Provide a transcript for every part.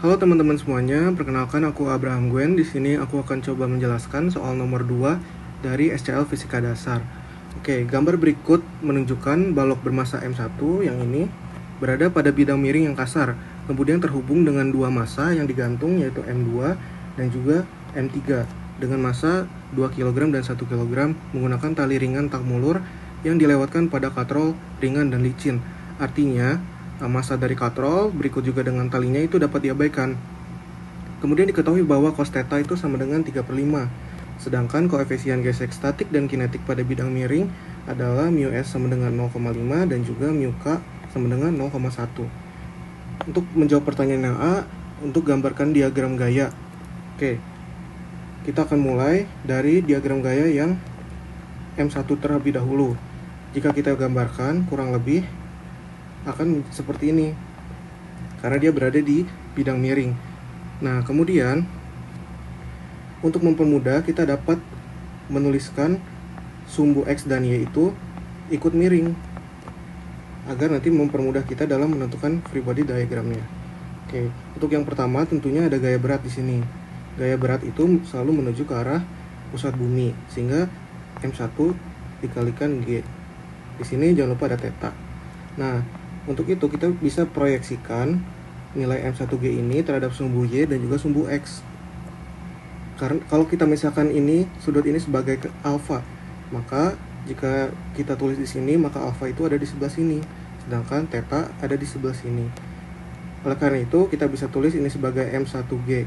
Halo teman-teman semuanya, perkenalkan aku Abraham Gwen. Di sini aku akan coba menjelaskan soal nomor 2 dari SCL Fisika Dasar. Oke, gambar berikut menunjukkan balok bermassa M1 yang ini berada pada bidang miring yang kasar, kemudian terhubung dengan dua massa yang digantung yaitu M2 dan juga M3 dengan massa 2 kg dan 1 kg menggunakan tali ringan tak mulur yang dilewatkan pada katrol ringan dan licin. Artinya, massa dari katrol berikut juga dengan talinya itu dapat diabaikan. Kemudian diketahui bahwa cos theta itu sama dengan 3/5. Sedangkan koefisien gesek statik dan kinetik pada bidang miring adalah mu s sama dengan 0,5 dan juga mu k sama dengan 0,1. Untuk menjawab pertanyaan yang A, untuk gambarkan diagram gaya. Oke, kita akan mulai dari diagram gaya yang M1 terlebih dahulu. Jika kita gambarkan kurang lebih akan seperti ini karena dia berada di bidang miring. Nah, kemudian untuk mempermudah kita dapat menuliskan sumbu X dan Y itu ikut miring agar nanti mempermudah kita dalam menentukan free body diagramnya. Oke, untuk yang pertama tentunya ada gaya berat di sini. Gaya berat itu selalu menuju ke arah pusat bumi sehingga M1 dikalikan G. Di sini jangan lupa ada theta. Nah, untuk itu kita bisa proyeksikan nilai M1G ini terhadap sumbu Y dan juga sumbu X. Karena kalau kita misalkan ini sudut ini sebagai alfa, maka jika kita tulis di sini maka alfa itu ada di sebelah sini, sedangkan theta ada di sebelah sini. Oleh karena itu kita bisa tulis ini sebagai M1G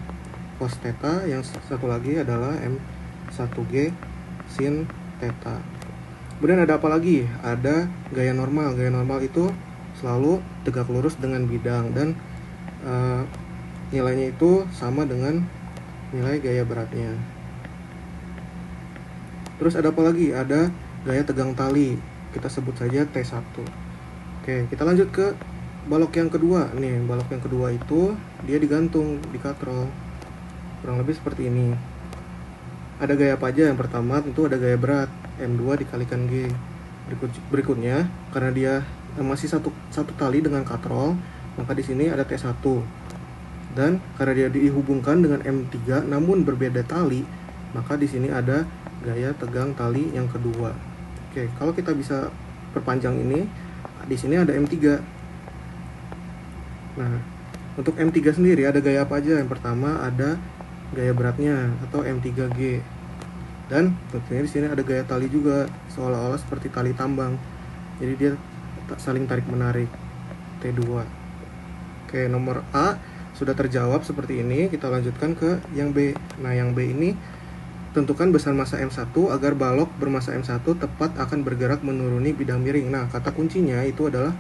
cos theta, yang satu lagi adalah M1G sin theta. Kemudian ada apa lagi? Ada gaya normal. Gaya normal itu selalu tegak lurus dengan bidang dan nilainya itu sama dengan nilai gaya beratnya. Terus ada apa lagi? Ada gaya tegang tali, kita sebut saja T1. Oke, kita lanjut ke balok yang kedua. Nih, balok yang kedua itu dia digantung di katrol, kurang lebih seperti ini. Ada gaya apa aja? Yang pertama tentu ada gaya berat, M2 dikalikan G. Berikutnya, karena dia masih satu tali dengan katrol, maka di sini ada T1. Dan karena dia dihubungkan dengan M3 namun berbeda tali, maka di sini ada gaya tegang tali yang kedua. Oke, kalau kita bisa perpanjang ini, di sini ada M3. Nah, untuk M3 sendiri ada gaya apa aja? Yang pertama ada gaya beratnya atau M3G. Dan tentunya di sini ada gaya tali juga, seolah-olah seperti tali tambang. Jadi dia saling tarik menarik, T2. Oke, nomor A sudah terjawab seperti ini. Kita lanjutkan ke yang B. Nah, yang B ini tentukan besar massa M1 agar balok bermassa M1 tepat akan bergerak menuruni bidang miring. Nah, kata kuncinya itu adalah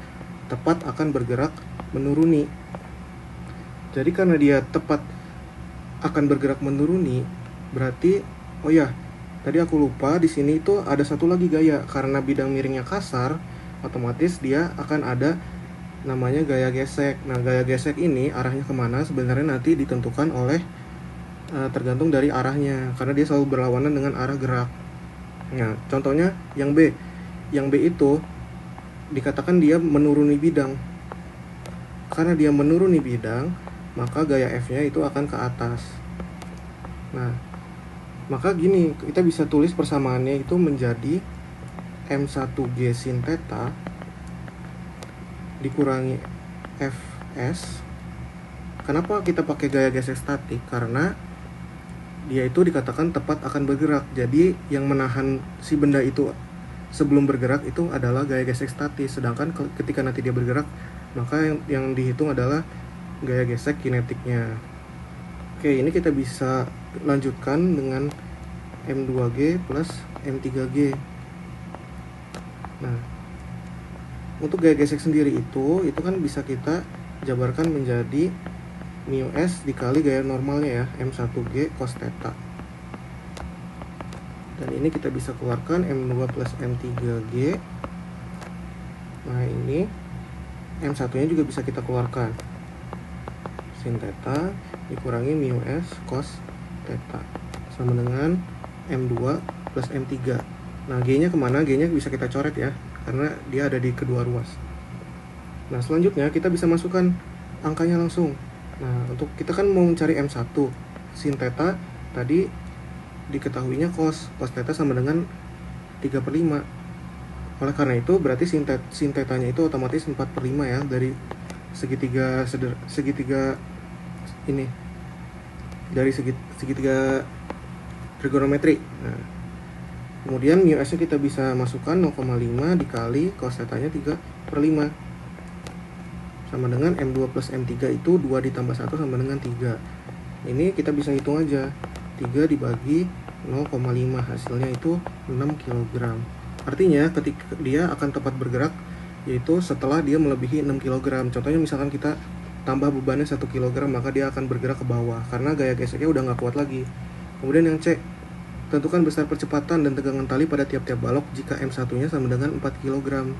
tepat akan bergerak menuruni. Jadi karena dia tepat akan bergerak menuruni, berarti tadi aku lupa di sini itu ada satu lagi gaya. Karena bidang miringnya kasar, otomatis dia akan ada namanya gaya gesek. Nah, gaya gesek ini arahnya kemana sebenarnya nanti ditentukan oleh tergantung dari arahnya, karena dia selalu berlawanan dengan arah gerak. Nah, contohnya yang B. Yang B itu dikatakan dia menuruni bidang. Karena dia menuruni bidang, maka gaya F-nya itu akan ke atas. Nah, maka gini, kita bisa tulis persamaannya itu menjadi M1G sin theta dikurangi Fs. Kenapa kita pakai gaya gesek statik? Karena dia itu dikatakan tepat akan bergerak. Jadi yang menahan si benda itu sebelum bergerak itu adalah gaya gesek statis. Sedangkan ketika nanti dia bergerak, maka yang dihitung adalah gaya gesek kinetiknya. Oke, ini kita bisa lanjutkan dengan M2G plus M3G. Nah, untuk gaya gesek sendiri itu kan bisa kita jabarkan menjadi mu s dikali gaya normalnya ya, M1G cos theta. Dan ini kita bisa keluarkan M2 plus M3G. Nah, ini M1 nya juga bisa kita keluarkan, sin theta dikurangi mu s cos theta sama dengan M2 plus M3. Nah, G nya kemana? G nya bisa kita coret ya, karena dia ada di kedua ruas. Nah, selanjutnya kita bisa masukkan angkanya langsung. Nah, untuk kita kan mau mencari M1, sin theta tadi diketahuinya cos theta sama dengan 3/5. Oleh karena itu berarti sin tetanya itu otomatis 4/5 ya, dari segitiga ini, dari segitiga trigonometri. Nah, kemudian mu s nya kita bisa masukkan 0,5 dikali cos tetanya 3/5 sama dengan M2 plus M3 itu 2 ditambah 1 sama dengan 3. Ini kita bisa hitung aja, 3 dibagi 0,5 hasilnya itu 6 kg. Artinya ketika dia akan tepat bergerak yaitu setelah dia melebihi 6 kg. Contohnya misalkan kita tambah bebannya 1 kg, maka dia akan bergerak ke bawah karena gaya geseknya udah nggak kuat lagi. Kemudian yang C, tentukan besar percepatan dan tegangan tali pada tiap-tiap balok jika M1 nya sama dengan 4 kg.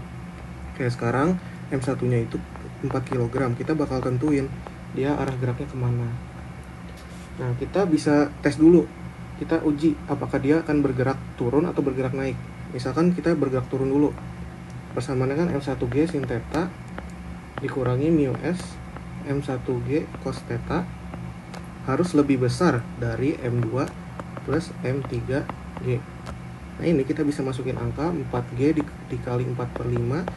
Oke, sekarang M1 nya itu 4 kg, kita bakal tentuin dia arah geraknya kemana. Nah, kita bisa tes dulu, kita uji apakah dia akan bergerak turun atau bergerak naik. Misalkan kita bergerak turun dulu, bersama dengan M1G sin theta dikurangi mu S M1G cos theta harus lebih besar dari M2 plus M3G. Nah, ini kita bisa masukin angka 4G dikali 4/5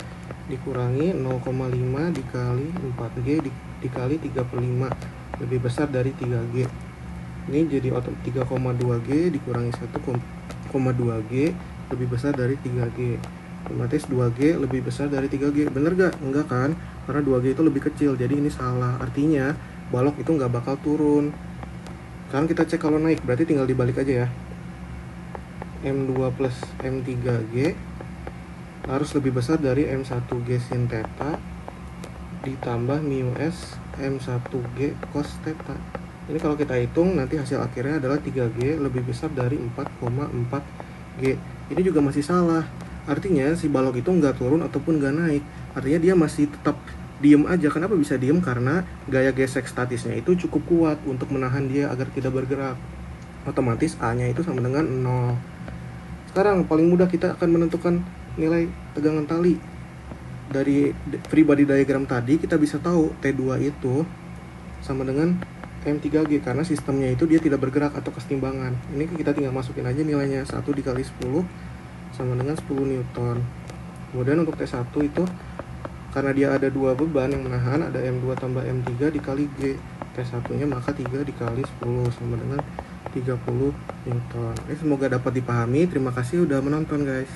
dikurangi 0,5 dikali 4G dikali 3/5 lebih besar dari 3G. Ini jadi 3,2G dikurangi 1,2G lebih besar dari 3G. Otomatis 2G lebih besar dari 3G. Bener gak? Enggak kan? Karena 2G itu lebih kecil, jadi ini salah. Artinya balok itu nggak bakal turun. Sekarang kita cek kalau naik, berarti tinggal dibalik aja ya. M2 plus M3G harus lebih besar dari M1G sin theta ditambah mu S M1G cos theta. Ini kalau kita hitung nanti hasil akhirnya adalah 3G lebih besar dari 4,4G. Ini juga masih salah. Artinya si balok itu nggak turun ataupun nggak naik. Artinya dia masih tetap diem aja. Kenapa bisa diem? Karena gaya gesek statisnya itu cukup kuat untuk menahan dia agar tidak bergerak. Otomatis A-nya itu sama dengan 0. Sekarang paling mudah kita akan menentukan nilai tegangan tali. Dari free body diagram tadi kita bisa tahu T2 itu sama dengan M3G karena sistemnya itu dia tidak bergerak atau kesetimbangan. Ini kita tinggal masukin aja nilainya, 1 dikali 10 sama dengan 10 Newton. Kemudian untuk T1 itu karena dia ada 2 beban yang menahan, ada M2 tambah M3 dikali G. T1 nya maka 3 dikali 10 sama dengan 30 Newton. Semoga dapat dipahami. Terima kasih udah menonton guys.